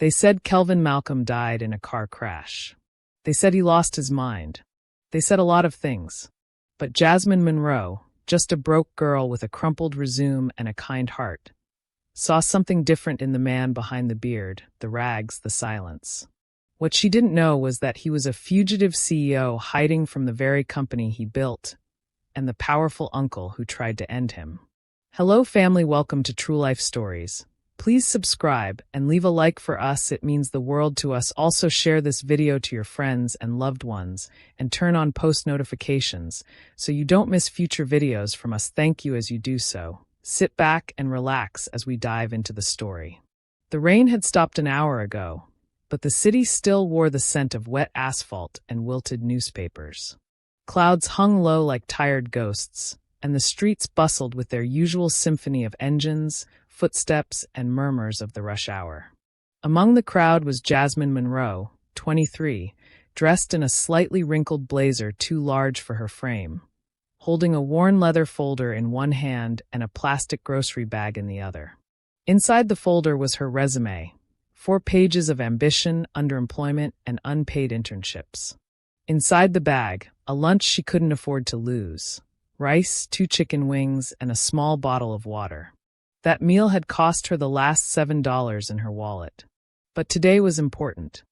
They said Kelvin Malcolm died in a car crash. They said he lost his mind. They said a lot of things. But Jasmine Monroe, just a broke girl with a crumpled résumé and a kind heart, saw something different in the man behind the beard, the rags, the silence. What she didn't know was that he was a fugitive CEO hiding from the very company he built, and the powerful uncle who tried to end him. Hello family, welcome to True Life Stories. Please subscribe and leave a like for us, it means the world to us. Also share this video to your friends and loved ones and turn on post notifications so you don't miss future videos from us. Thank you as you do so. Sit back and relax as we dive into the story. The rain had stopped an hour ago, but the city still wore the scent of wet asphalt and wilted newspapers. Clouds hung low like tired ghosts, and the streets bustled with their usual symphony of engines, footsteps, and murmurs of the rush hour. Among the crowd was Jasmine Monroe, 23, dressed in a slightly wrinkled blazer too large for her frame, holding a worn leather folder in one hand and a plastic grocery bag in the other. Inside the folder was her resume, 4 pages of ambition, underemployment, and unpaid internships. Inside the bag, a lunch she couldn't afford to lose: rice, 2 chicken wings, and a small bottle of water. That meal had cost her the last $7 in her wallet. But today was important.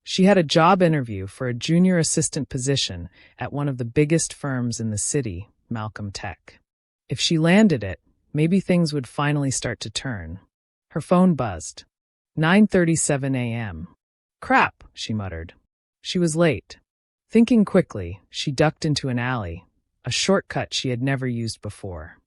She had a job interview for a junior assistant position at one of the biggest firms in the city, Malcolm Tech. If she landed it, maybe things would finally start to turn. Her phone buzzed. 9:37 a.m. Crap, she muttered. She was late. Thinking quickly, she ducked into an alley, a shortcut she had never used before.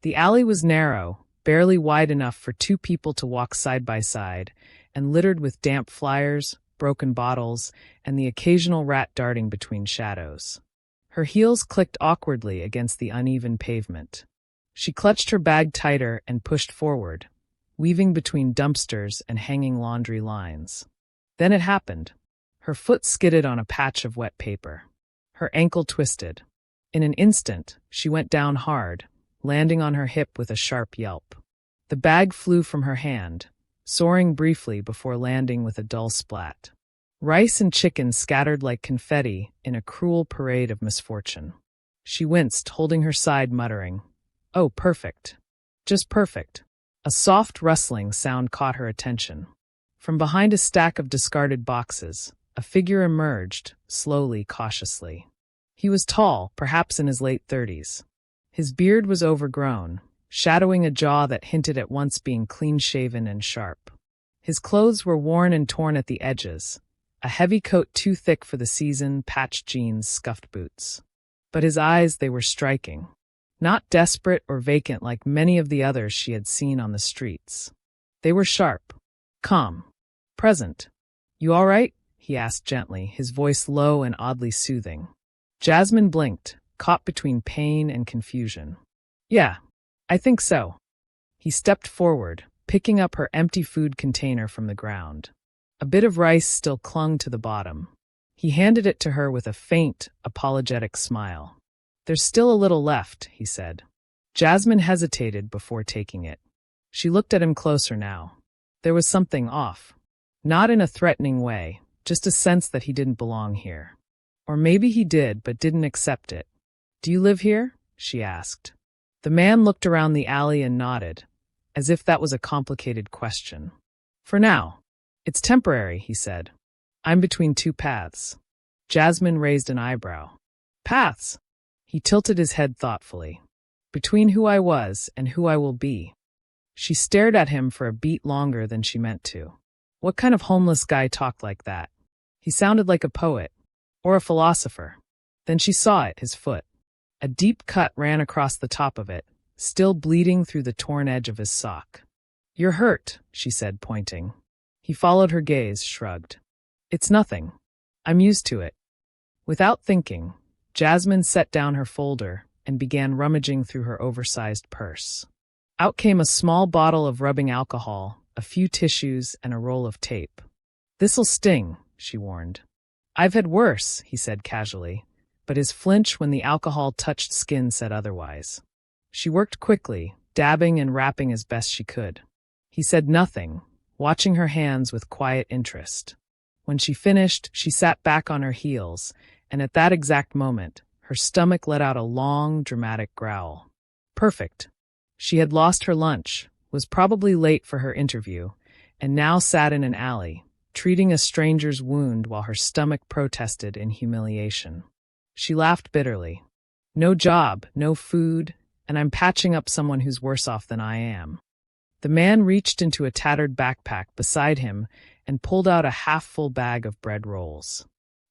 The alley was narrow, barely wide enough for 2 people to walk side by side, and littered with damp flyers, broken bottles, and the occasional rat darting between shadows. Her heels clicked awkwardly against the uneven pavement. She clutched her bag tighter and pushed forward, weaving between dumpsters and hanging laundry lines. Then it happened. Her foot skidded on a patch of wet paper. Her ankle twisted. In an instant, she went down hard, landing on her hip with a sharp yelp. The bag flew from her hand, soaring briefly before landing with a dull splat. Rice and chicken scattered like confetti in a cruel parade of misfortune. She winced, holding her side, muttering, "Oh, perfect. Just perfect." A soft rustling sound caught her attention. From behind a stack of discarded boxes, a figure emerged, slowly, cautiously. He was tall, perhaps in his late 30s. His beard was overgrown, shadowing a jaw that hinted at once being clean-shaven and sharp. His clothes were worn and torn at the edges, a heavy coat too thick for the season, patched jeans, scuffed boots. But his eyes, they were striking. Not desperate or vacant like many of the others she had seen on the streets. They were sharp, calm, present. "You all right?" he asked gently, his voice low and oddly soothing. Jasmine blinked, caught between pain and confusion. "Yeah, I think so." He stepped forward, picking up her empty food container from the ground. A bit of rice still clung to the bottom. He handed it to her with a faint, apologetic smile. "There's still a little left," he said. Jasmine hesitated before taking it. She looked at him closer now. There was something off. Not in a threatening way, just a sense that he didn't belong here. Or maybe he did, but didn't accept it. "Do you live here?" she asked. The man looked around the alley and nodded, as if that was a complicated question. "For now. It's temporary," he said. "I'm between 2 paths." Jasmine raised an eyebrow. "Paths?" He tilted his head thoughtfully. "Between who I was and who I will be." She stared at him for a beat longer than she meant to. What kind of homeless guy talked like that? He sounded like a poet. Or a philosopher. Then she saw it, his foot. A deep cut ran across the top of it, still bleeding through the torn edge of his sock. "You're hurt," she said, pointing. He followed her gaze, shrugged. "It's nothing. I'm used to it." Without thinking, Jasmine set down her folder and began rummaging through her oversized purse. Out came a small bottle of rubbing alcohol, a few tissues, and a roll of tape. "This'll sting," she warned. "I've had worse," he said casually, but his flinch when the alcohol touched skin said otherwise. She worked quickly, dabbing and wrapping as best she could. He said nothing, watching her hands with quiet interest. When she finished, she sat back on her heels, and at that exact moment, her stomach let out a long, dramatic growl. Perfect. She had lost her lunch, was probably late for her interview, and now sat in an alley, treating a stranger's wound while her stomach protested in humiliation. She laughed bitterly. No job, no food, and I'm patching up someone who's worse off than I am. The man reached into a tattered backpack beside him and pulled out a half-full bag of bread rolls.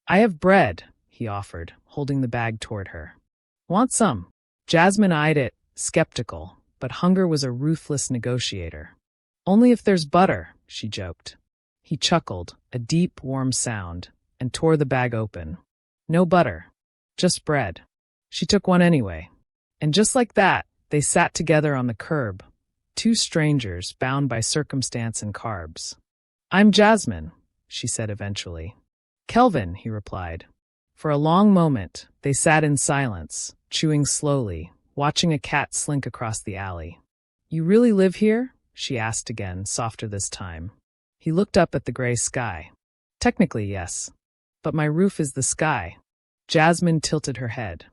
I have bread, he offered, holding the bag toward her. Want some? Jasmine eyed it, skeptical, but hunger was a ruthless negotiator. Only if there's butter, she joked. He chuckled, a deep, warm sound, and tore the bag open. No butter, just bread. She took one anyway. And just like that, they sat together on the curb, two strangers bound by circumstance and carbs. I'm Jasmine, she said eventually. Kelvin, he replied. For a long moment, they sat in silence, chewing slowly, watching a cat slink across the alley. You really live here? She asked again, softer this time. He looked up at the gray sky. Technically, yes. But my roof is the sky. Jasmine tilted her head.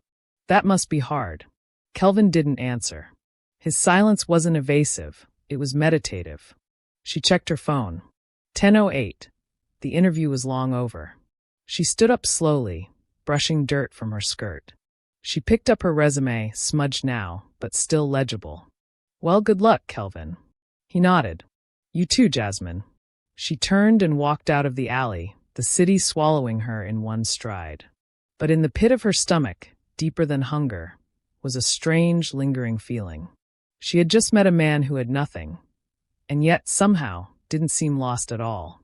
That must be hard. Kelvin didn't answer. His silence wasn't evasive, it was meditative. She checked her phone. 10:08. The interview was long over. She stood up slowly, brushing dirt from her skirt. She picked up her resume, smudged now, but still legible. Well, good luck, Kelvin. He nodded. You too, Jasmine. She turned and walked out of the alley, the city swallowing her in one stride. But in the pit of her stomach, deeper than hunger, was a strange, lingering feeling. She had just met a man who had nothing, and yet, somehow, didn't seem lost at all.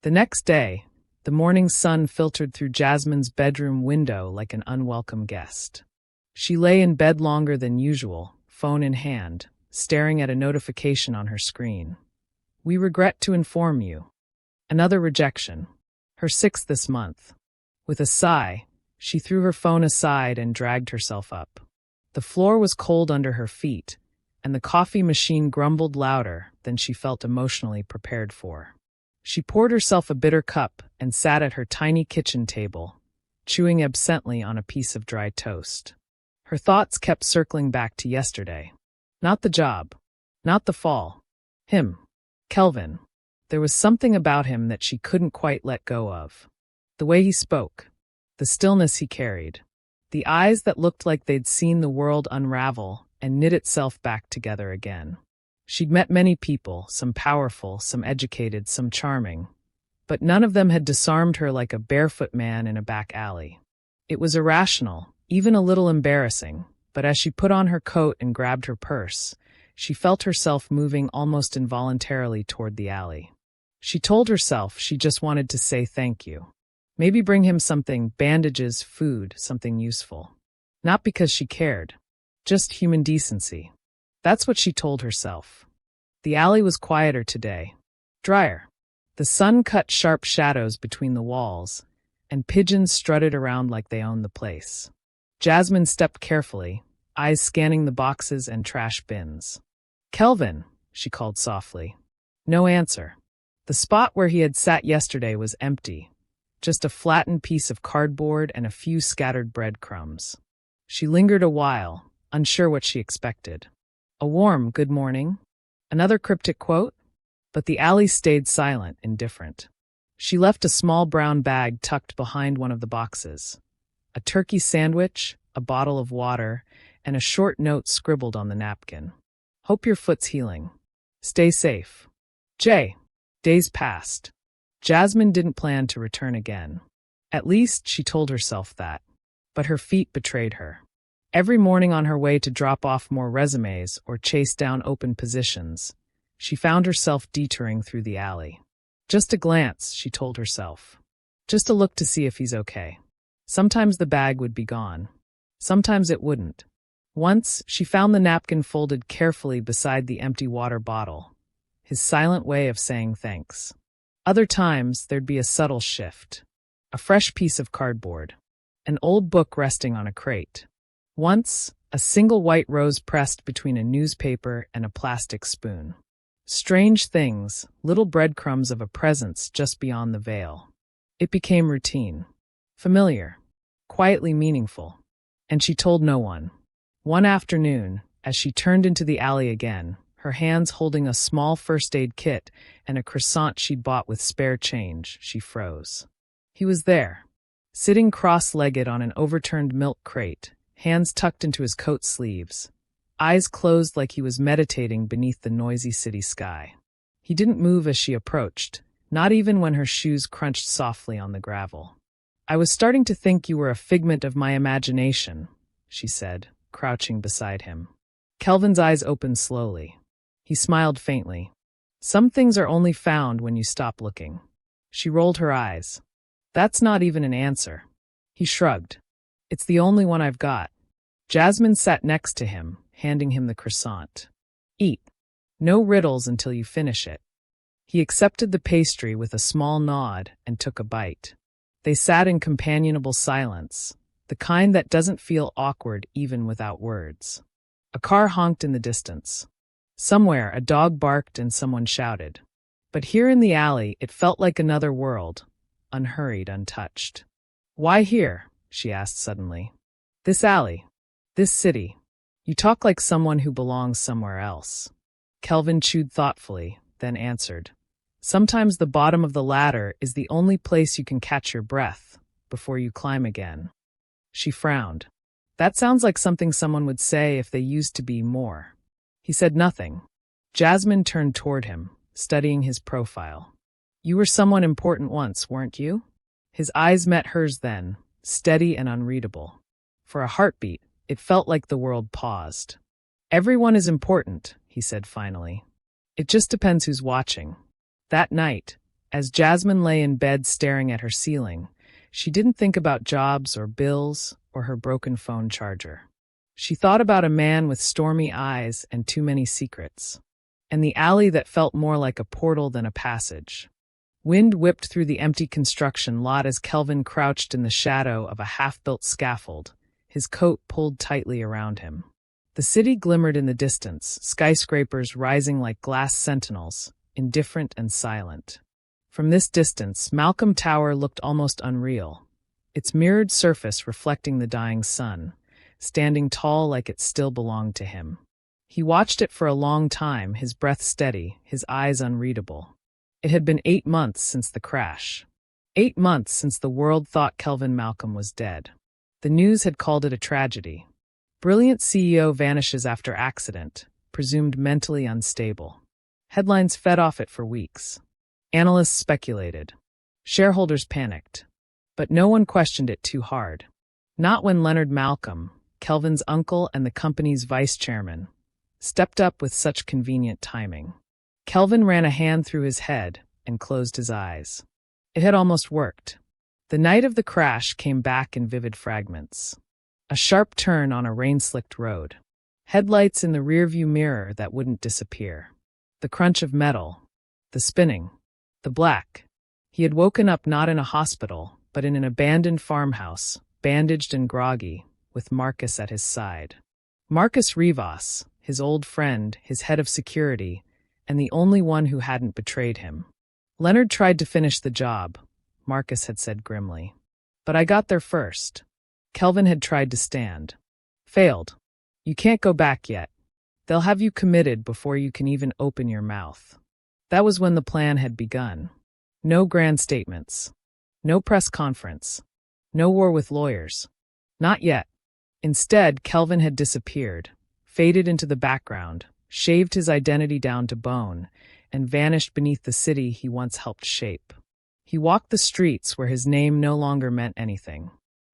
The next day, the morning sun filtered through Jasmine's bedroom window like an unwelcome guest. She lay in bed longer than usual, phone in hand, staring at a notification on her screen. We regret to inform you. Another rejection. Her sixth this month. With a sigh, she threw her phone aside and dragged herself up. The floor was cold under her feet, and the coffee machine grumbled louder than she felt emotionally prepared for. She poured herself a bitter cup and sat at her tiny kitchen table, chewing absently on a piece of dry toast. Her thoughts kept circling back to yesterday. Not the job. Not the fall. Him. Kelvin. There was something about him that she couldn't quite let go of. The way he spoke. The stillness he carried. The eyes that looked like they'd seen the world unravel and knit itself back together again. She'd met many people, some powerful, some educated, some charming, but none of them had disarmed her like a barefoot man in a back alley. It was irrational, even a little embarrassing, but as she put on her coat and grabbed her purse, she felt herself moving almost involuntarily toward the alley. She told herself she just wanted to say thank you. Maybe bring him something, bandages, food, something useful. Not because she cared. Just human decency. That's what she told herself. The alley was quieter today. Drier. The sun cut sharp shadows between the walls, and pigeons strutted around like they owned the place. Jasmine stepped carefully, eyes scanning the boxes and trash bins. Kelvin, she called softly. No answer. The spot where he had sat yesterday was empty. Just a flattened piece of cardboard and a few scattered breadcrumbs. She lingered a while, unsure what she expected. A warm good morning? Another cryptic quote? But the alley stayed silent, indifferent. She left a small brown bag tucked behind one of the boxes. A turkey sandwich, a bottle of water, and a short note scribbled on the napkin. Hope your foot's healing. Stay safe. J. Days passed. Jasmine didn't plan to return again. At least she told herself that. But her feet betrayed her. Every morning on her way to drop off more resumes or chase down open positions, she found herself detouring through the alley. Just a glance, she told herself. Just a look to see if he's okay. Sometimes the bag would be gone. Sometimes it wouldn't. Once, she found the napkin folded carefully beside the empty water bottle, his silent way of saying thanks. Other times, there'd be a subtle shift. A fresh piece of cardboard. An old book resting on a crate. Once, a single white rose pressed between a newspaper and a plastic spoon. Strange things, little breadcrumbs of a presence just beyond the veil. It became routine. Familiar. Quietly meaningful. And she told no one. One afternoon, as she turned into the alley again, her hands holding a small first aid kit and a croissant she'd bought with spare change, she froze. He was there, sitting cross-legged on an overturned milk crate, hands tucked into his coat sleeves, eyes closed like he was meditating beneath the noisy city sky. He didn't move as she approached, not even when her shoes crunched softly on the gravel. "I was starting to think you were a figment of my imagination," she said, crouching beside him. Kelvin's eyes opened slowly. He smiled faintly. "Some things are only found when you stop looking." She rolled her eyes. "That's not even an answer." He shrugged. "It's the only one I've got." Jasmine sat next to him, handing him the croissant. "Eat. No riddles until you finish it." He accepted the pastry with a small nod and took a bite. They sat in companionable silence, the kind that doesn't feel awkward even without words. A car honked in the distance. Somewhere, a dog barked and someone shouted. But here in the alley, it felt like another world, unhurried, untouched. "Why here?" she asked suddenly. "This alley. This city. You talk like someone who belongs somewhere else." Kelvin chewed thoughtfully, then answered. "Sometimes the bottom of the ladder is the only place you can catch your breath before you climb again." She frowned. "That sounds like something someone would say if they used to be more." He said nothing. Jasmine turned toward him, studying his profile. "You were someone important once, weren't you?" His eyes met hers then, steady and unreadable. For a heartbeat, it felt like the world paused. "Everyone is important," he said finally. "It just depends who's watching." That night, as Jasmine lay in bed staring at her ceiling, she didn't think about jobs or bills or her broken phone charger. She thought about a man with stormy eyes and too many secrets, and the alley that felt more like a portal than a passage. Wind whipped through the empty construction lot as Kelvin crouched in the shadow of a half-built scaffold, his coat pulled tightly around him. The city glimmered in the distance, skyscrapers rising like glass sentinels, indifferent and silent. From this distance, Malcolm Tower looked almost unreal, its mirrored surface reflecting the dying sun, standing tall like it still belonged to him. He watched it for a long time, his breath steady, his eyes unreadable. It had been 8 months since the crash. 8 months since the world thought Kelvin Malcolm was dead. The news had called it a tragedy. Brilliant CEO vanishes after accident, presumed mentally unstable. Headlines fed off it for weeks. Analysts speculated. Shareholders panicked. But no one questioned it too hard. Not when Leonard Malcolm, Kelvin's uncle and the company's vice chairman, stepped up with such convenient timing. Kelvin ran a hand through his head and closed his eyes. It had almost worked. The night of the crash came back in vivid fragments. A sharp turn on a rain-slicked road. Headlights in the rearview mirror that wouldn't disappear. The crunch of metal. The spinning. The black. He had woken up not in a hospital, but in an abandoned farmhouse, bandaged and groggy, with Marcus at his side. Marcus Rivas, his old friend, his head of security, and the only one who hadn't betrayed him. "Leonard tried to finish the job," Marcus had said grimly. "But I got there first." Kelvin had tried to stand. "Failed. You can't go back yet. They'll have you committed before you can even open your mouth." That was when the plan had begun. No grand statements. No press conference. No war with lawyers. Not yet. Instead, Kelvin had disappeared, faded into the background, shaved his identity down to bone, and vanished beneath the city he once helped shape. He walked the streets where his name no longer meant anything.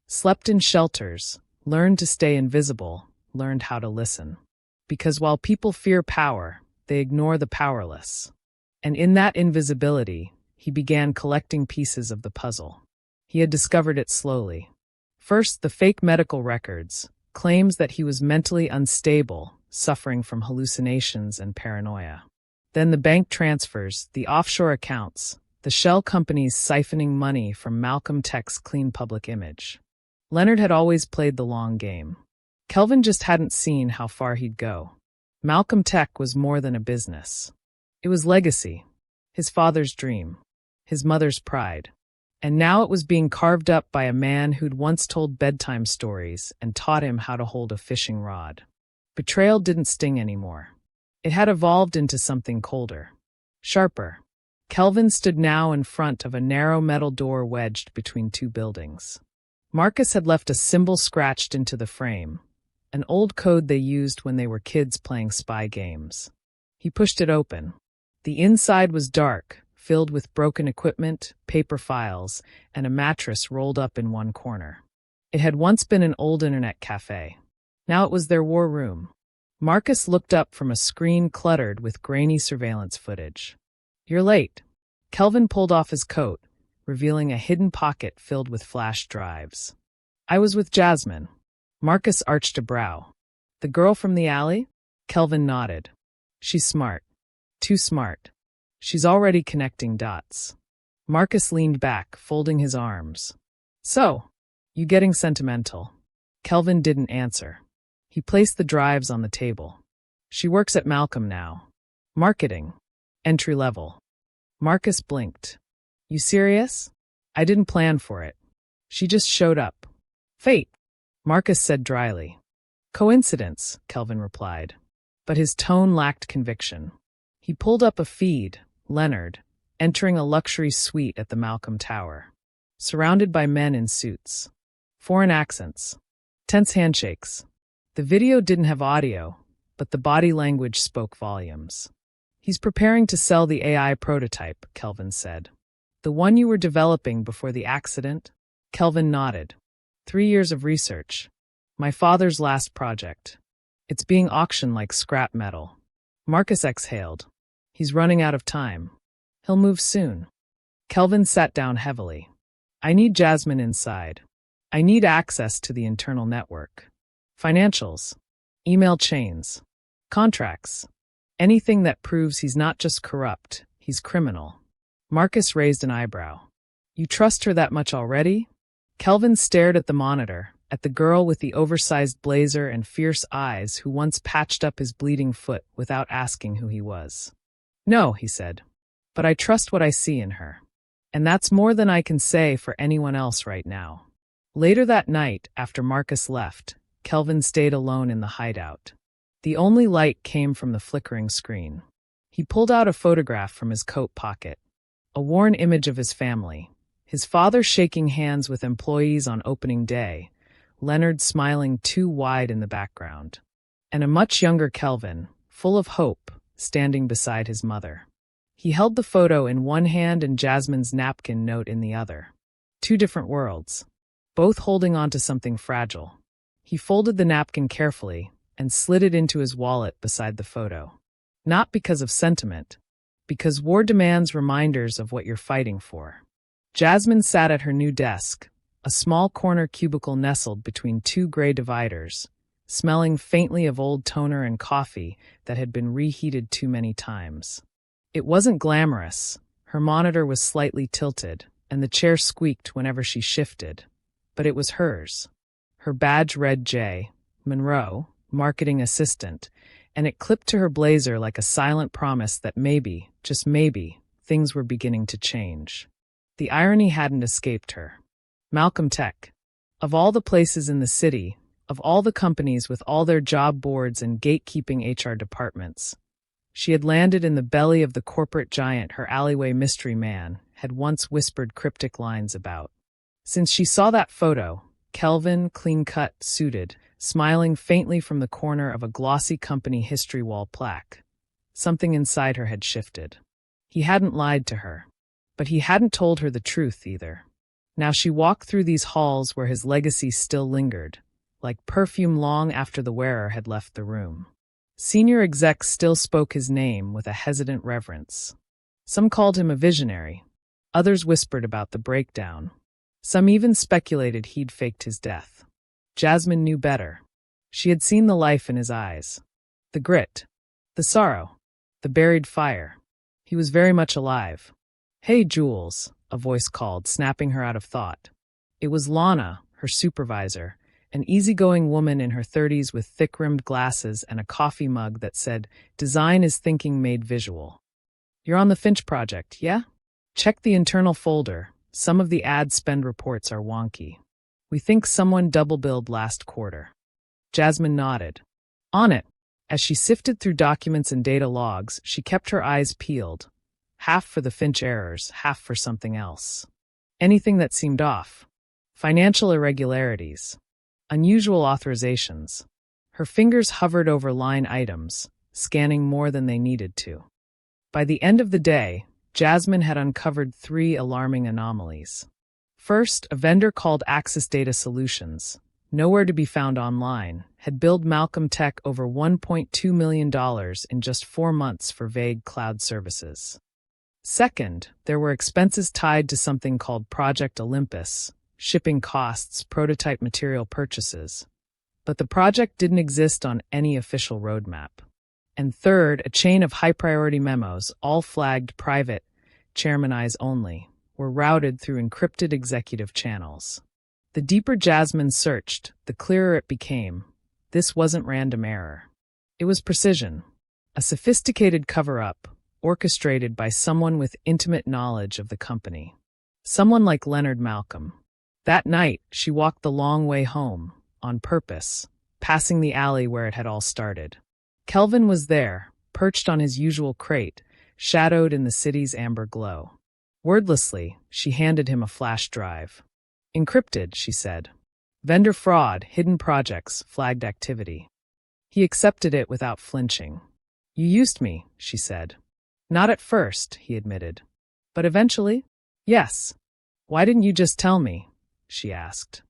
Slept in shelters, learned to stay invisible, learned how to listen. Because while people fear power, they ignore the powerless. And in that invisibility, he began collecting pieces of the puzzle. He had discovered it slowly. First, the fake medical records, claims that he was mentally unstable, suffering from hallucinations and paranoia. Then the bank transfers, the offshore accounts, the shell companies siphoning money from Malcolm Tech's clean public image. Leonard had always played the long game. Kelvin just hadn't seen how far he'd go. Malcolm Tech was more than a business. It was legacy, his father's dream, his mother's pride. And now it was being carved up by a man who'd once told bedtime stories and taught him how to hold a fishing rod. Betrayal didn't sting anymore. It had evolved into something colder, sharper. Kelvin stood now in front of a narrow metal door wedged between two buildings. Marcus had left a symbol scratched into the frame, an old code they used when they were kids playing spy games. He pushed it open. The inside was dark, filled with broken equipment, paper files, and a mattress rolled up in one corner. It had once been an old internet cafe. Now it was their war room. Marcus looked up from a screen cluttered with grainy surveillance footage. "You're late." Kelvin pulled off his coat, revealing a hidden pocket filled with flash drives. "I was with Jasmine." Marcus arched a brow. "The girl from the alley?" Kelvin nodded. "She's smart. Too smart. She's already connecting dots." Marcus leaned back, folding his arms. "So, you getting sentimental?" Kelvin didn't answer. He placed the drives on the table. "She works at Malcolm now. Marketing. Entry level." Marcus blinked. "You serious?" "I didn't plan for it. She just showed up." "Fate," Marcus said dryly. "Coincidence," Kelvin replied. But his tone lacked conviction. He pulled up a feed, Leonard, entering a luxury suite at the Malcolm Tower. Surrounded by men in suits. Foreign accents. Tense handshakes. The video didn't have audio, but the body language spoke volumes. "He's preparing to sell the AI prototype," Kelvin said. "The one you were developing before the accident?" Kelvin nodded. 3 years of research. My father's last project. It's being auctioned like scrap metal." Marcus exhaled. "He's running out of time. He'll move soon." Kelvin sat down heavily. "I need Jasmine inside. I need access to the internal network. Financials. Email chains. Contracts. Anything that proves he's not just corrupt, he's criminal." Marcus raised an eyebrow. "You trust her that much already?" Kelvin stared at the monitor, at the girl with the oversized blazer and fierce eyes who once patched up his bleeding foot without asking who he was. "No," he said, "but I trust what I see in her. And that's more than I can say for anyone else right now." Later that night, after Marcus left, Kelvin stayed alone in the hideout. The only light came from the flickering screen. He pulled out a photograph from his coat pocket, a worn image of his family, his father shaking hands with employees on opening day, Leonard smiling too wide in the background, and a much younger Kelvin, full of hope, standing beside his mother. He held the photo in one hand and Jasmine's napkin note in the other. 2 different worlds, both holding on to something fragile. He folded the napkin carefully and slid it into his wallet beside the photo. Not because of sentiment, because war demands reminders of what you're fighting for. Jasmine sat at her new desk, a small corner cubicle nestled between 2 gray dividers, smelling faintly of old toner and coffee that had been reheated too many times. It wasn't glamorous. Her monitor was slightly tilted, and the chair squeaked whenever she shifted. But it was hers. Her badge read J. Monroe, marketing assistant, and it clipped to her blazer like a silent promise that maybe, just maybe, things were beginning to change. The irony hadn't escaped her. Malcolm Tech. Of all the places in the city, of all the companies with all their job boards and gatekeeping HR departments, she had landed in the belly of the corporate giant her alleyway mystery man had once whispered cryptic lines about. Since she saw that photo, Kelvin, clean-cut, suited, smiling faintly from the corner of a glossy company history wall plaque, something inside her had shifted. He hadn't lied to her, but he hadn't told her the truth either. Now she walked through these halls where his legacy still lingered, like perfume long after the wearer had left the room. Senior execs still spoke his name with a hesitant reverence. Some called him a visionary. Others whispered about the breakdown. Some even speculated he'd faked his death. Jasmine knew better. She had seen the life in his eyes. The grit. The sorrow. The buried fire. He was very much alive. "Hey, Jules," a voice called, snapping her out of thought. It was Lana, her supervisor, an easygoing woman in her 30s with thick-rimmed glasses and a coffee mug that said, "Design is thinking made visual." You're on the Finch project, yeah? Check the internal folder. Some of the ad spend reports are wonky. We think someone double-billed last quarter. Jasmine nodded. On it. As she sifted through documents and data logs, she kept her eyes peeled. Half for the Finch errors, half for something else. Anything that seemed off. Financial irregularities. Unusual authorizations. Her fingers hovered over line items, scanning more than they needed to. By the end of the day, Jasmine had uncovered 3 alarming anomalies. First, a vendor called Axis Data Solutions, nowhere to be found online, had billed Malcolm Tech over $1.2 million in just 4 months for vague cloud services. Second, there were expenses tied to something called Project Olympus, shipping costs, prototype material purchases. But the project didn't exist on any official roadmap. And third, a chain of high-priority memos, all flagged private, chairman eyes only, were routed through encrypted executive channels. The deeper Jasmine searched, the clearer it became. This wasn't random error. It was precision, a sophisticated cover-up, orchestrated by someone with intimate knowledge of the company. Someone like Leonard Malcolm. That night, she walked the long way home, on purpose, passing the alley where it had all started. Kelvin was there, perched on his usual crate, shadowed in the city's amber glow. Wordlessly, she handed him a flash drive. Encrypted, she said. Vendor fraud, hidden projects, flagged activity. He accepted it without flinching. You used me, she said. Not at first, he admitted. But eventually? Yes. Why didn't you just tell me? She asked.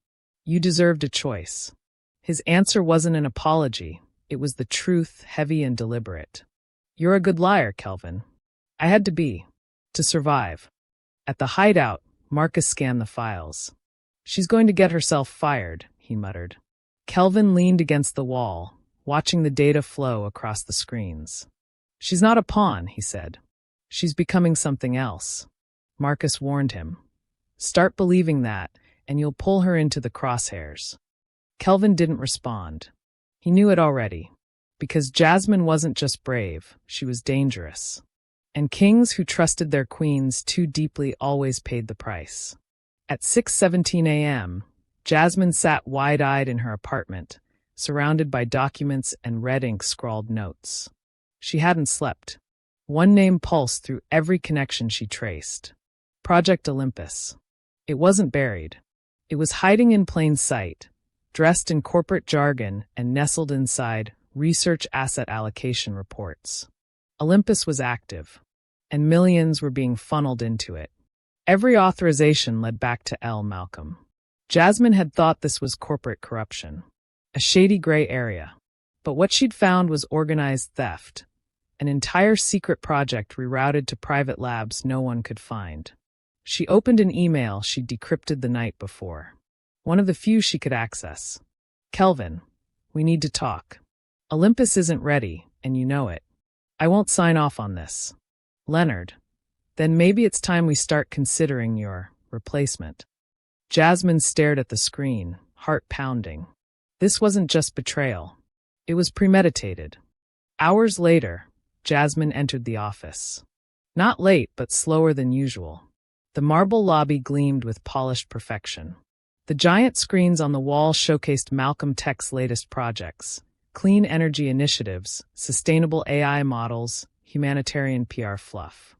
You deserved a choice. His answer wasn't an apology. It was the truth, heavy and deliberate. You're a good liar, Kelvin. I had to be. To survive. At the hideout, Marcus scanned the files. She's going to get herself fired, he muttered. Kelvin leaned against the wall, watching the data flow across the screens. She's not a pawn, he said. She's becoming something else. Marcus warned him. Start believing that, and you'll pull her into the crosshairs. Kelvin didn't respond. He knew it already. Because Jasmine wasn't just brave, she was dangerous. And kings who trusted their queens too deeply always paid the price. At 6:17 a.m., Jasmine sat wide-eyed in her apartment, surrounded by documents and red ink scrawled notes. She hadn't slept. One name pulsed through every connection she traced. Project Olympus. It wasn't buried. It was hiding in plain sight, dressed in corporate jargon and nestled inside research asset allocation reports. Olympus was active, and millions were being funneled into it. Every authorization led back to L. Malcolm. Jasmine had thought this was corporate corruption, a shady gray area. But what she'd found was organized theft, an entire secret project rerouted to private labs no one could find. She opened an email she'd decrypted the night before. One of the few she could access. Kelvin, we need to talk. Olympus isn't ready, and you know it. I won't sign off on this. Leonard, then maybe it's time we start considering your replacement. Jasmine stared at the screen, heart pounding. This wasn't just betrayal. It was premeditated. Hours later, Jasmine entered the office. Not late, but slower than usual. The marble lobby gleamed with polished perfection. The giant screens on the wall showcased Malcolm Tech's latest projects: clean energy initiatives, sustainable AI models, humanitarian PR fluff.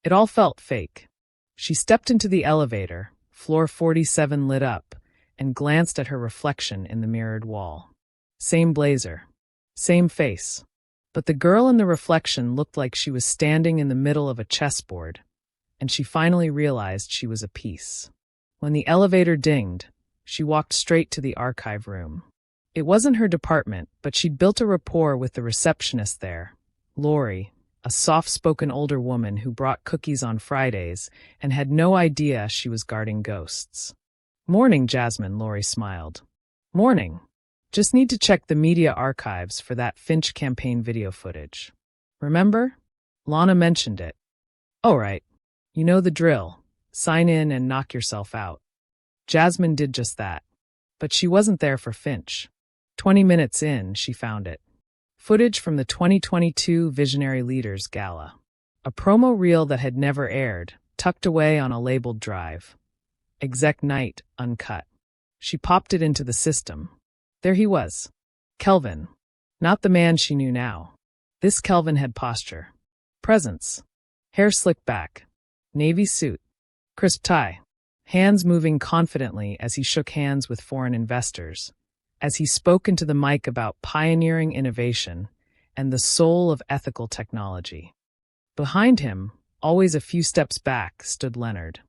It all felt fake. She stepped into the elevator, floor 47 lit up, and glanced at her reflection in the mirrored wall. Same blazer. Same face. But the girl in the reflection looked like she was standing in the middle of a chessboard, and she finally realized she was a piece. When the elevator dinged, she walked straight to the archive room. It wasn't her department, but she'd built a rapport with the receptionist there, Lori, a soft-spoken older woman who brought cookies on Fridays and had no idea she was guarding ghosts. Morning, Jasmine, Lori smiled. Morning. Just need to check the media archives for that Finch campaign video footage. Remember? Lana mentioned it. All right. You know the drill. Sign in and knock yourself out. Jasmine did just that. But she wasn't there for Finch. 20 minutes in, she found it. Footage from the 2022 Visionary Leaders Gala. A promo reel that had never aired, tucked away on a labeled drive. Exec Night, uncut. She popped it into the system. There he was. Kelvin. Not the man she knew now. This Kelvin had posture. Presence. Hair slicked back. Navy suit. Crisp tie. Hands moving confidently as he shook hands with foreign investors, as he spoke into the mic about pioneering innovation and the soul of ethical technology. Behind him, always a few steps back, stood Leonard.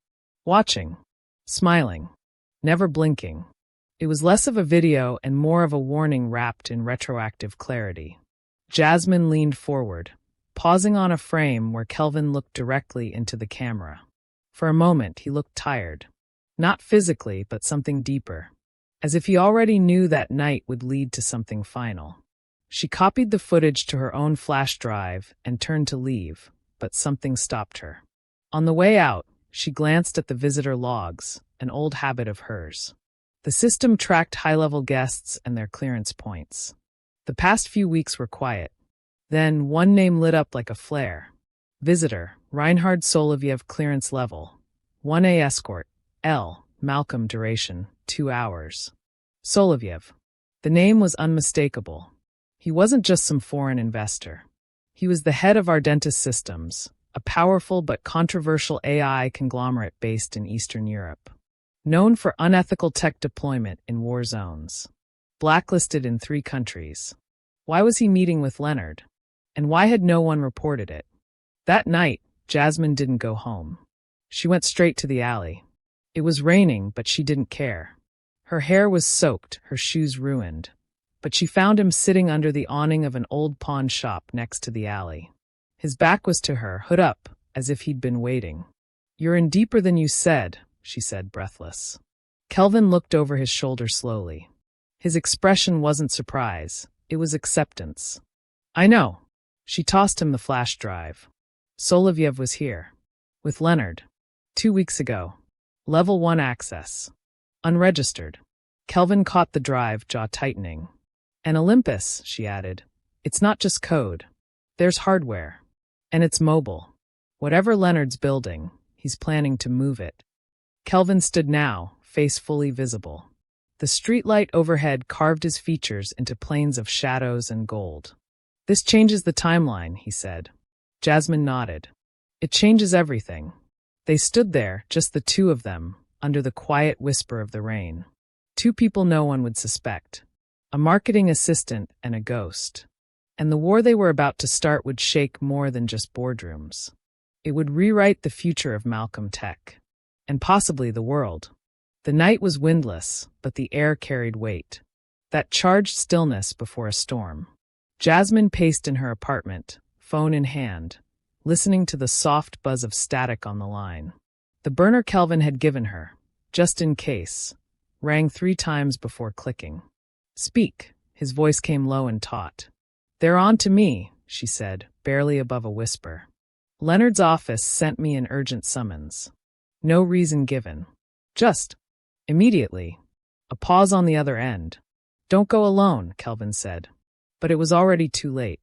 Watching. Smiling. Never blinking. It was less of a video and more of a warning wrapped in retroactive clarity. Jasmine leaned forward, pausing on a frame where Kelvin looked directly into the camera. For a moment, he looked tired. Not physically, but something deeper. As if he already knew that night would lead to something final. She copied the footage to her own flash drive and turned to leave, but something stopped her. On the way out, she glanced at the visitor logs, an old habit of hers. The system tracked high-level guests and their clearance points. The past few weeks were quiet. Then one name lit up like a flare. Visitor, Reinhard Solovyev, clearance level. 1A escort. L. Malcolm, duration, 2 hours. Solovyev. The name was unmistakable. He wasn't just some foreign investor. He was the head of Ardentis Systems, a powerful but controversial AI conglomerate based in Eastern Europe. Known for unethical tech deployment in war zones. Blacklisted in 3 countries. Why was he meeting with Leonard? And why had no one reported it? That night, Jasmine didn't go home. She went straight to the alley. It was raining, but she didn't care. Her hair was soaked, her shoes ruined. But she found him sitting under the awning of an old pawn shop next to the alley. His back was to her, hood up, as if he'd been waiting. "You're in deeper than you said," she said, breathless. Kelvin looked over his shoulder slowly. His expression wasn't surprise, it was acceptance. "I know." She tossed him the flash drive. Solovyev was here. With Leonard. 2 weeks ago. Level 1 access. Unregistered. Kelvin caught the drive, jaw tightening. "And Olympus," she added. "It's not just code. There's hardware. And it's mobile. Whatever Leonard's building, he's planning to move it." Kelvin stood now, face fully visible. The streetlight overhead carved his features into planes of shadows and gold. "This changes the timeline," he said. Jasmine nodded. "It changes everything." They stood there, just the two of them, under the quiet whisper of the rain. 2 people no one would suspect. A marketing assistant and a ghost. And the war they were about to start would shake more than just boardrooms. It would rewrite the future of Malcolm Tech. And possibly the world. The night was windless, but the air carried weight. That charged stillness before a storm. Jasmine paced in her apartment, phone in hand, listening to the soft buzz of static on the line. The burner Kelvin had given her, just in case, rang 3 times before clicking. "Speak," his voice came low and taut. "They're on to me," she said, barely above a whisper. "Leonard's office sent me an urgent summons. No reason given. Just, immediately." A pause on the other end. "Don't go alone," Kelvin said. But it was already too late.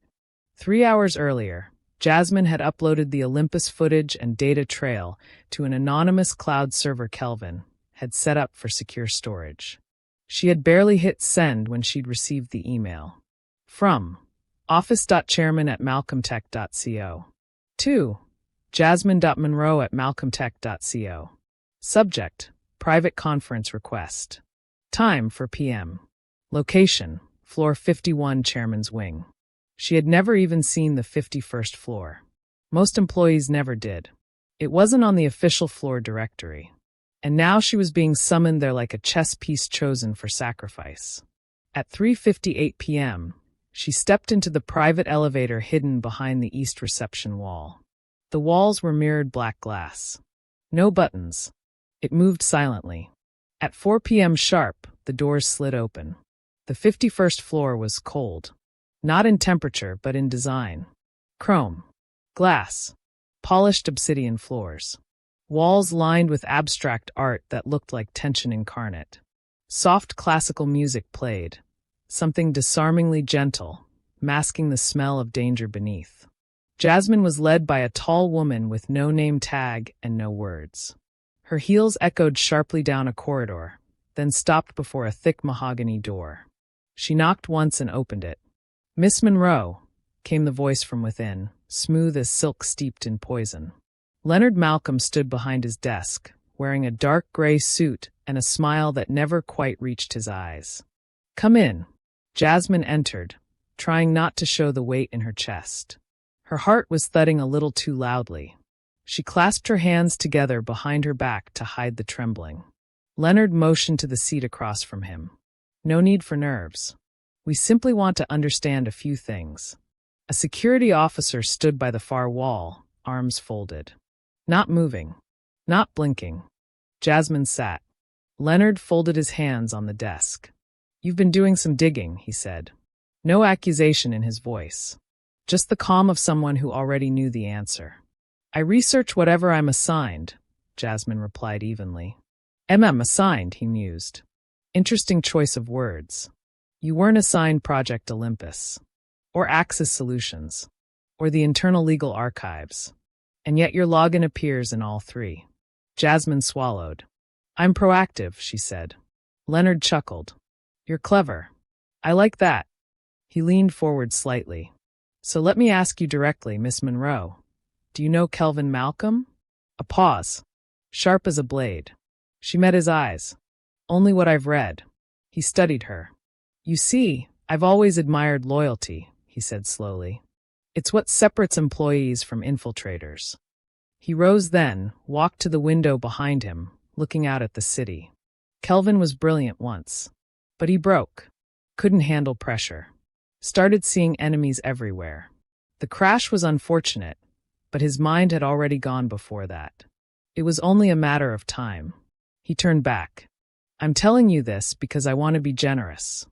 3 hours earlier, Jasmine had uploaded the Olympus footage and data trail to an anonymous cloud server Kelvin had set up for secure storage. She had barely hit send when she'd received the email. From office.chairman@malcolmtech.co. To jasmine.monroe@malcolmtech.co. Subject, private conference request. Time 4 p.m. Location, floor 51, Chairman's Wing. She had never even seen the 51st floor. Most employees never did. It wasn't on the official floor directory. And now she was being summoned there like a chess piece chosen for sacrifice. At 3:58 p.m., she stepped into the private elevator hidden behind the east reception wall. The walls were mirrored black glass. No buttons. It moved silently. At 4 p.m. sharp, the doors slid open. The 51st floor was cold. Not in temperature, but in design. Chrome. Glass. Polished obsidian floors. Walls lined with abstract art that looked like tension incarnate. Soft classical music played. Something disarmingly gentle, masking the smell of danger beneath. Jasmine was led by a tall woman with no name tag and no words. Her heels echoed sharply down a corridor, then stopped before a thick mahogany door. She knocked once and opened it. "Miss Monroe," came the voice from within, smooth as silk steeped in poison. Leonard Malcolm stood behind his desk, wearing a dark gray suit and a smile that never quite reached his eyes. "Come in." Jasmine entered, trying not to show the weight in her chest. Her heart was thudding a little too loudly. She clasped her hands together behind her back to hide the trembling. Leonard motioned to the seat across from him. "No need for nerves. We simply want to understand a few things." A security officer stood by the far wall, arms folded. Not moving. Not blinking. Jasmine sat. Leonard folded his hands on the desk. "You've been doing some digging," he said. No accusation in his voice. Just the calm of someone who already knew the answer. "I research whatever I'm assigned," Jasmine replied evenly. Assigned," he mused. Interesting choice of words. You weren't assigned Project Olympus, or Axis Solutions, or the Internal Legal Archives, and yet your login appears in all three. Jasmine swallowed. "I'm proactive," she said. Leonard chuckled. "You're clever. I like that." He leaned forward slightly. "So let me ask you directly, Miss Monroe. Do you know Kelvin Malcolm?" A pause. Sharp as a blade. She met his eyes. "Only what I've read." He studied her. "You see, I've always admired loyalty," he said slowly. "It's what separates employees from infiltrators." He rose then, walked to the window behind him, looking out at the city. Kelvin was brilliant once. But he broke. Couldn't handle pressure. Started seeing enemies everywhere. The crash was unfortunate, but his mind had already gone before that. It was only a matter of time. He turned back. "I'm telling you this because I want to be generous.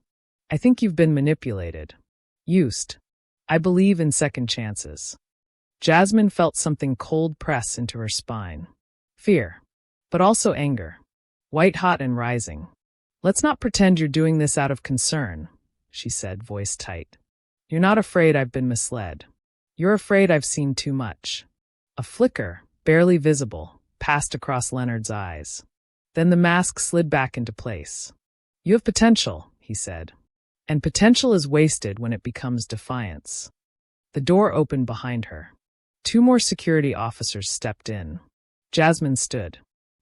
I think you've been manipulated. Used. I believe in second chances." Jasmine felt something cold press into her spine. Fear. But also anger. White hot and rising. "Let's not pretend you're doing this out of concern," she said, voice tight. "You're not afraid I've been misled. You're afraid I've seen too much." A flicker, barely visible, passed across Leonard's eyes. Then the mask slid back into place. "You have potential," he said. "And potential is wasted when it becomes defiance." The door opened behind her. 2 more security officers stepped in. Jasmine stood.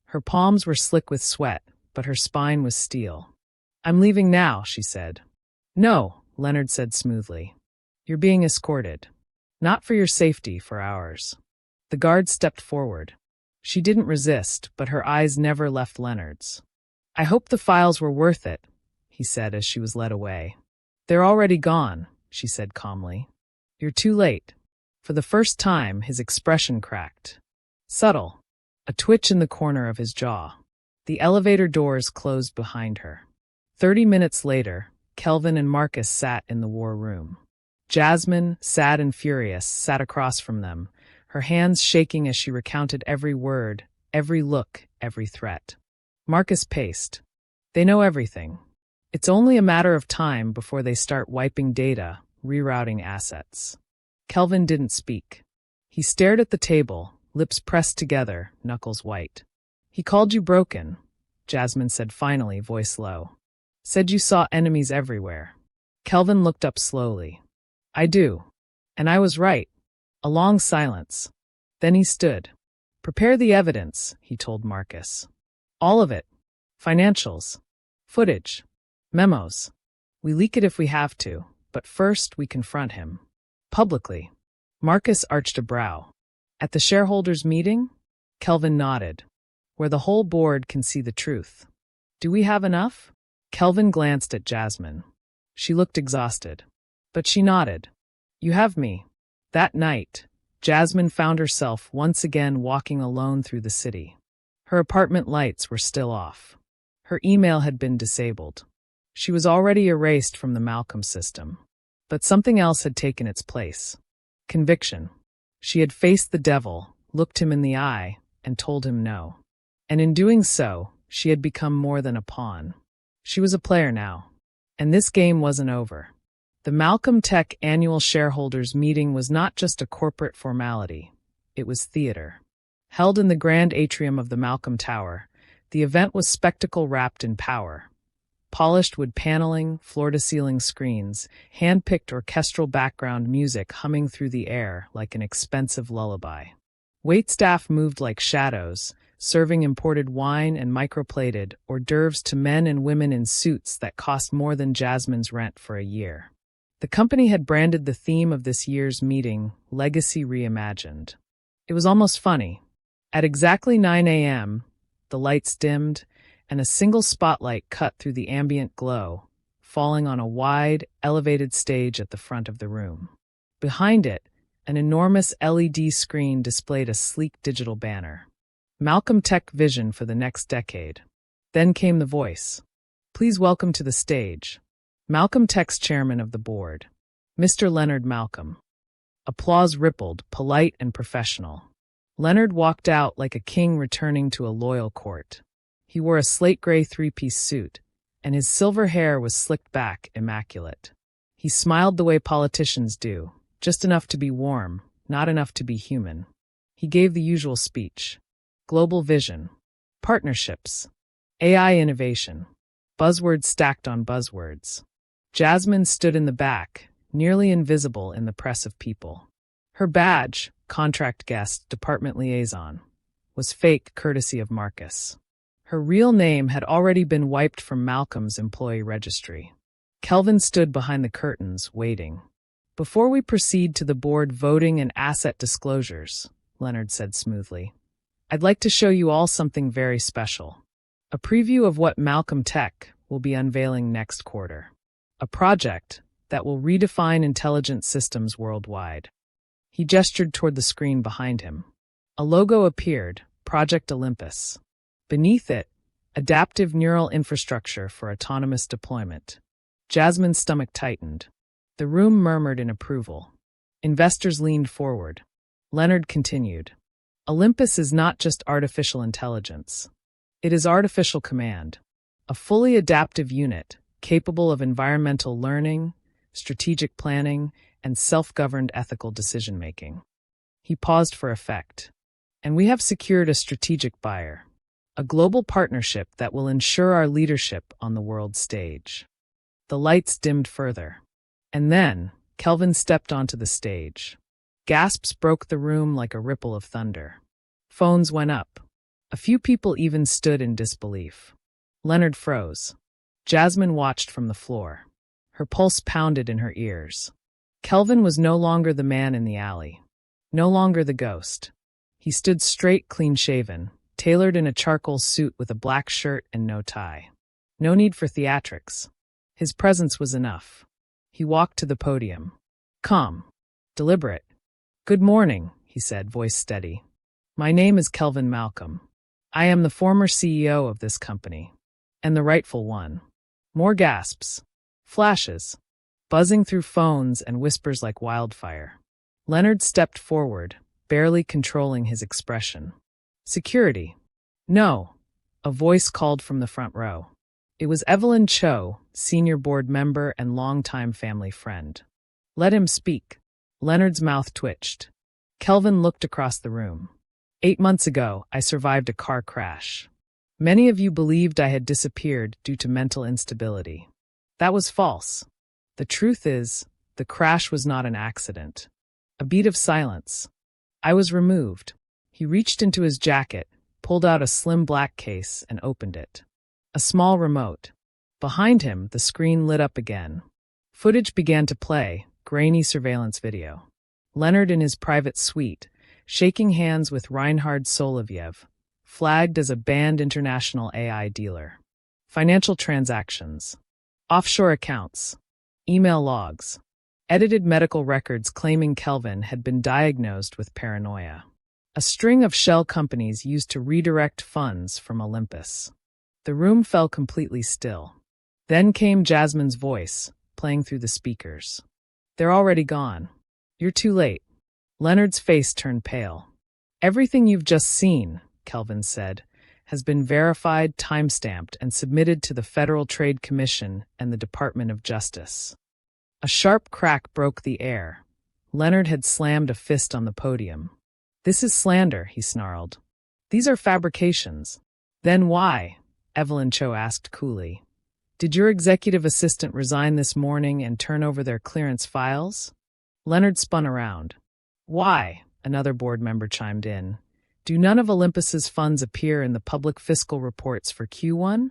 Her palms were slick with sweat, but her spine was steel. "I'm leaving now," she said. "No," Leonard said smoothly. "You're being escorted. Not for your safety, for ours." The guard stepped forward. She didn't resist, but her eyes never left Leonard's. "I hope the files were worth it," he said as she was led away. "They're already gone," she said calmly. "You're too late." For the first time, his expression cracked. Subtle. A twitch in the corner of his jaw. The elevator doors closed behind her. 30 minutes later, Kelvin and Marcus sat in the war room. Jasmine, sad and furious, sat across from them, her hands shaking as she recounted every word, every look, every threat. Marcus paced. "They know everything. It's only a matter of time before they start wiping data, rerouting assets." Kelvin didn't speak. He stared at the table, lips pressed together, knuckles white. "He called you broken," Jasmine said finally, voice low. "Said you saw enemies everywhere." Kelvin looked up slowly. "I do. And I was right." A long silence. Then he stood. "Prepare the evidence," he told Marcus. "All of it. Financials. Footage. Memos. We leak it if we have to, but first we confront him. Publicly." Marcus arched a brow. "At the shareholders' meeting?" Kelvin nodded. "Where the whole board can see the truth. Do we have enough?" Kelvin glanced at Jasmine. She looked exhausted. But she nodded. "You have me." That night, Jasmine found herself once again walking alone through the city. Her apartment lights were still off. Her email had been disabled. She was already erased from the Malcolm system. But something else had taken its place. Conviction. She had faced the devil, looked him in the eye, and told him no. And in doing so, she had become more than a pawn. She was a player now. And this game wasn't over. The Malcolm Tech annual shareholders meeting was not just a corporate formality. It was theater. Held in the grand atrium of the Malcolm Tower, the event was spectacle wrapped in power. Polished wood paneling, floor-to-ceiling screens, hand-picked orchestral background music humming through the air like an expensive lullaby. Waitstaff moved like shadows, serving imported wine and microplated hors d'oeuvres to men and women in suits that cost more than Jasmine's rent for a year. The company had branded the theme of this year's meeting, Legacy Reimagined. It was almost funny. At exactly 9 a.m., the lights dimmed, and a single spotlight cut through the ambient glow, falling on a wide, elevated stage at the front of the room. Behind it, an enormous LED screen displayed a sleek digital banner. Malcolm Tech Vision for the next decade. Then came the voice. Please welcome to the stage Malcolm Tech's chairman of the board, Mr. Leonard Malcolm. Applause rippled, polite and professional. Leonard walked out like a king returning to a loyal court. He wore a slate-gray three-piece suit, and his silver hair was slicked back, immaculate. He smiled the way politicians do, just enough to be warm, not enough to be human. He gave the usual speech. Global vision. Partnerships. AI innovation. Buzzwords stacked on buzzwords. Jasmine stood in the back, nearly invisible in the press of people. Her badge, contract guest, department liaison, was fake courtesy of Marcus. Her real name had already been wiped from Malcolm's employee registry. Kelvin stood behind the curtains, waiting. Before we proceed to the board voting and asset disclosures, Leonard said smoothly, I'd like to show you all something very special. A preview of what Malcolm Tech will be unveiling next quarter. A project that will redefine intelligent systems worldwide. He gestured toward the screen behind him. A logo appeared, Project Olympus. Beneath it, adaptive neural infrastructure for autonomous deployment. Jasmine's stomach tightened. The room murmured in approval. Investors leaned forward. Leonard continued. Olympus is not just artificial intelligence. It is artificial command. A fully adaptive unit, capable of environmental learning, strategic planning, and self-governed ethical decision-making. He paused for effect. And we have secured a strategic buyer. A global partnership that will ensure our leadership on the world stage. The lights dimmed further. And then, Kelvin stepped onto the stage. Gasps broke the room like a ripple of thunder. Phones went up. A few people even stood in disbelief. Leonard froze. Jasmine watched from the floor. Her pulse pounded in her ears. Kelvin was no longer the man in the alley. No longer the ghost. He stood straight, clean-shaven, tailored in a charcoal suit with a black shirt and no tie. No need for theatrics. His presence was enough. He walked to the podium. Calm. Deliberate. Good morning, he said, voice steady. My name is Kelvin Malcolm. I am the former CEO of this company. And the rightful one. More gasps. Flashes. Buzzing through phones and whispers like wildfire. Leonard stepped forward, barely controlling his expression. Security. No. A voice called from the front row. It was Evelyn Cho, senior board member and longtime family friend. Let him speak. Leonard's mouth twitched. Kelvin looked across the room. 8 months ago, I survived a car crash. Many of you believed I had disappeared due to mental instability. That was false. The truth is, the crash was not an accident. A beat of silence. I was removed. He reached into his jacket, pulled out a slim black case, and opened it. A small remote. Behind him, the screen lit up again. Footage began to play, grainy surveillance video. Leonard in his private suite, shaking hands with Reinhard Solovyev, flagged as a banned international AI dealer. Financial transactions. Offshore accounts. Email logs. Edited medical records claiming Kelvin had been diagnosed with paranoia. A string of shell companies used to redirect funds from Olympus. The room fell completely still. Then came Jasmine's voice, playing through the speakers. They're already gone. You're too late. Leonard's face turned pale. Everything you've just seen, Kelvin said, has been verified, time-stamped, and submitted to the Federal Trade Commission and the Department of Justice. A sharp crack broke the air. Leonard had slammed a fist on the podium. "This is slander," he snarled. "These are fabrications." "Then why?" Evelyn Cho asked coolly. "Did your executive assistant resign this morning and turn over their clearance files?" Leonard spun around. "Why?" Another board member chimed in. "Do none of Olympus's funds appear in the public fiscal reports for Q1?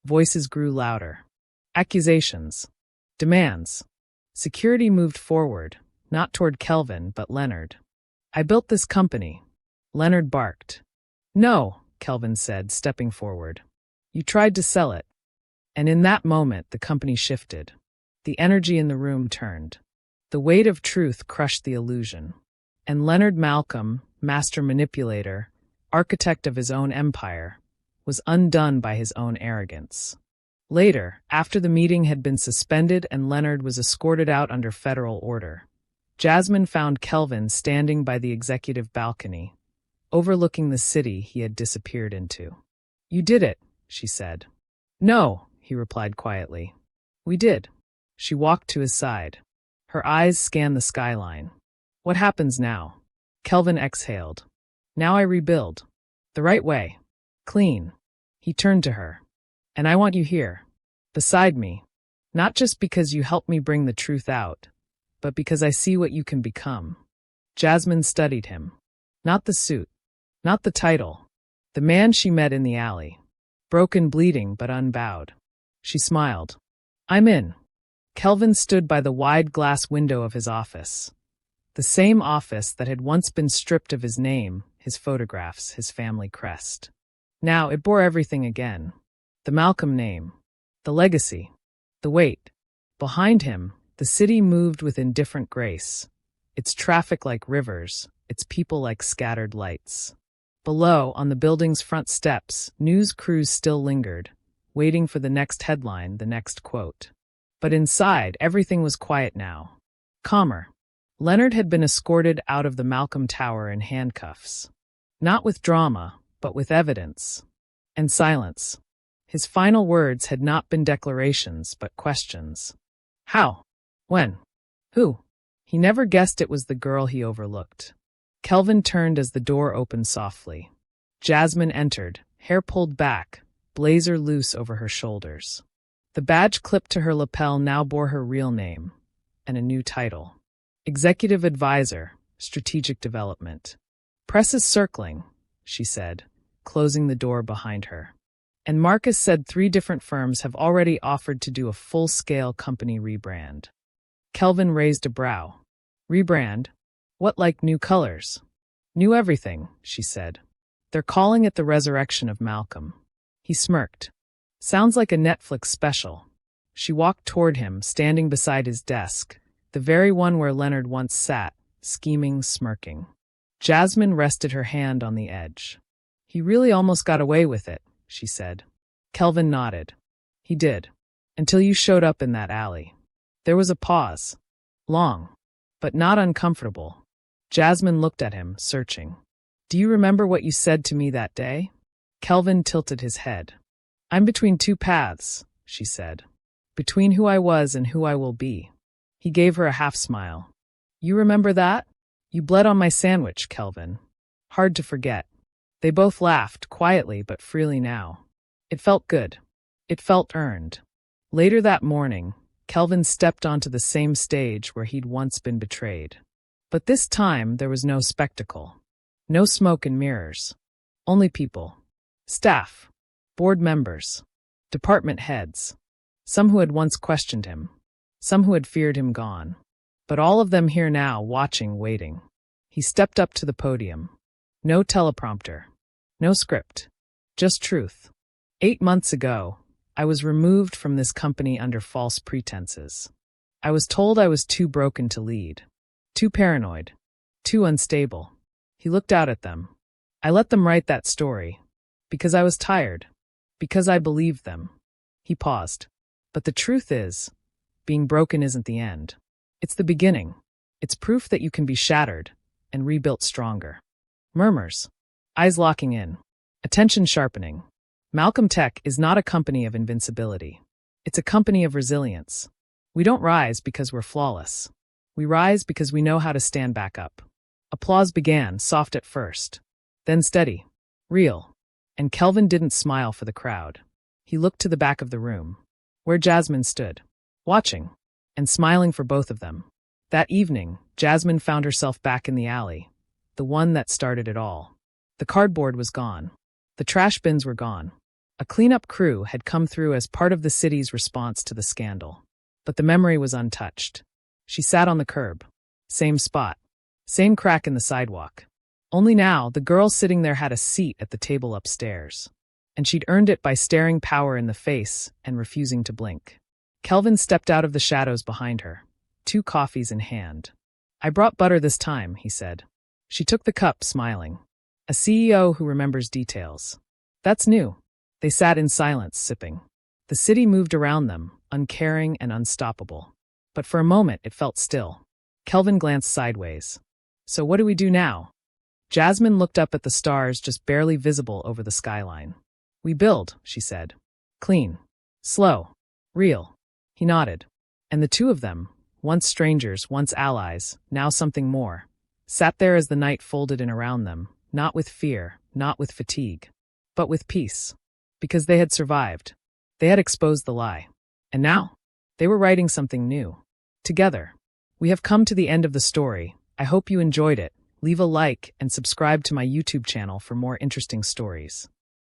Voices grew louder. Accusations. Demands. Security moved forward, not toward Kelvin, but Leonard. "I built this company," Leonard barked. "No," Kelvin said, stepping forward. "You tried to sell it." And in that moment, the company shifted. The energy in the room turned. The weight of truth crushed the illusion. And Leonard Malcolm, master manipulator, architect of his own empire, was undone by his own arrogance. Later, after the meeting had been suspended and Leonard was escorted out under federal order, Jasmine found Kelvin standing by the executive balcony, overlooking the city he had disappeared into. "You did it," she said. "No," he replied quietly. "We did." She walked to his side. Her eyes scanned the skyline. "What happens now?" Kelvin exhaled. "Now I rebuild. The right way. Clean." He turned to her. "And I want you here. Beside me. Not just because you helped me bring the truth out, but because I see what you can become." Jasmine studied him. Not the suit. Not the title. The man she met in the alley. Broken, bleeding, but unbowed. She smiled. "I'm in." Kelvin stood by the wide glass window of his office. The same office that had once been stripped of his name, his photographs, his family crest. Now it bore everything again. The Malcolm name. The legacy. The weight. Behind him, the city moved with indifferent grace. Its traffic like rivers, its people like scattered lights. Below, on the building's front steps, news crews still lingered, waiting for the next headline, the next quote. But inside, everything was quiet now. Calmer. Leonard had been escorted out of the Malcolm Tower in handcuffs. Not with drama, but with evidence. And silence. His final words had not been declarations, but questions. How? When? Who? He never guessed it was the girl he overlooked. Kelvin turned as the door opened softly. Jasmine entered, hair pulled back, blazer loose over her shoulders. The badge clipped to her lapel now bore her real name, and a new title. Executive Advisor, Strategic Development. "Press is circling," she said, closing the door behind her. "And Marcus said 3 different firms have already offered to do a full-scale company rebrand." Kelvin raised a brow. "Rebrand? What, like new colors?" "New everything," she said. "They're calling it the resurrection of Malcolm." He smirked. "Sounds like a Netflix special." She walked toward him, standing beside his desk, the very one where Leonard once sat, scheming, smirking. Jasmine rested her hand on the edge. "He really almost got away with it," she said. Kelvin nodded. "He did. Until you showed up in that alley." There was a pause. Long, but not uncomfortable. Jasmine looked at him, searching. "Do you remember what you said to me that day?" Kelvin tilted his head. "I'm between 2 paths," she said. "Between who I was and who I will be." He gave her a half-smile. "You remember that? You bled on my sandwich, Kelvin. Hard to forget." They both laughed, quietly but freely now. It felt good. It felt earned. Later that morning, Kelvin stepped onto the same stage where he'd once been betrayed. But this time there was no spectacle. No smoke and mirrors. Only people. Staff. Board members. Department heads. Some who had once questioned him. Some who had feared him gone. But all of them here now, watching, waiting. He stepped up to the podium. No teleprompter. No script. Just truth. 8 months ago, I was removed from this company under false pretenses. I was told I was too broken to lead. Too paranoid. Too unstable. He looked out at them. I let them write that story. Because I was tired. Because I believed them. He paused. But the truth is, being broken isn't the end. It's the beginning. It's proof that you can be shattered and rebuilt stronger. Murmurs. Eyes locking in. Attention sharpening. Malcolm Tech is not a company of invincibility. It's a company of resilience. We don't rise because we're flawless. We rise because we know how to stand back up. Applause began, soft at first, then steady, real. And Kelvin didn't smile for the crowd. He looked to the back of the room, where Jasmine stood, watching, and smiling for both of them. That evening, Jasmine found herself back in the alley, the one that started it all. The cardboard was gone. The trash bins were gone. A cleanup crew had come through as part of the city's response to the scandal. But the memory was untouched. She sat on the curb. Same spot. Same crack in the sidewalk. Only now, the girl sitting there had a seat at the table upstairs. And she'd earned it by staring power in the face and refusing to blink. Kelvin stepped out of the shadows behind her, 2 coffees in hand. "I brought butter this time," he said. She took the cup, smiling. A CEO who remembers details. That's new. They sat in silence, sipping. The city moved around them, uncaring and unstoppable. But for a moment, it felt still. Kelvin glanced sideways. "So what do we do now?" Jasmine looked up at the stars just barely visible over the skyline. "We build," she said. "Clean. Slow. Real." He nodded. And the two of them, once strangers, once allies, now something more, sat there as the night folded in around them, not with fear, not with fatigue, but with peace. Because they had survived. They had exposed the lie. And now, they were writing something new. Together. We have come to the end of the story. I hope you enjoyed it. Leave a like and subscribe to my YouTube channel for more interesting stories.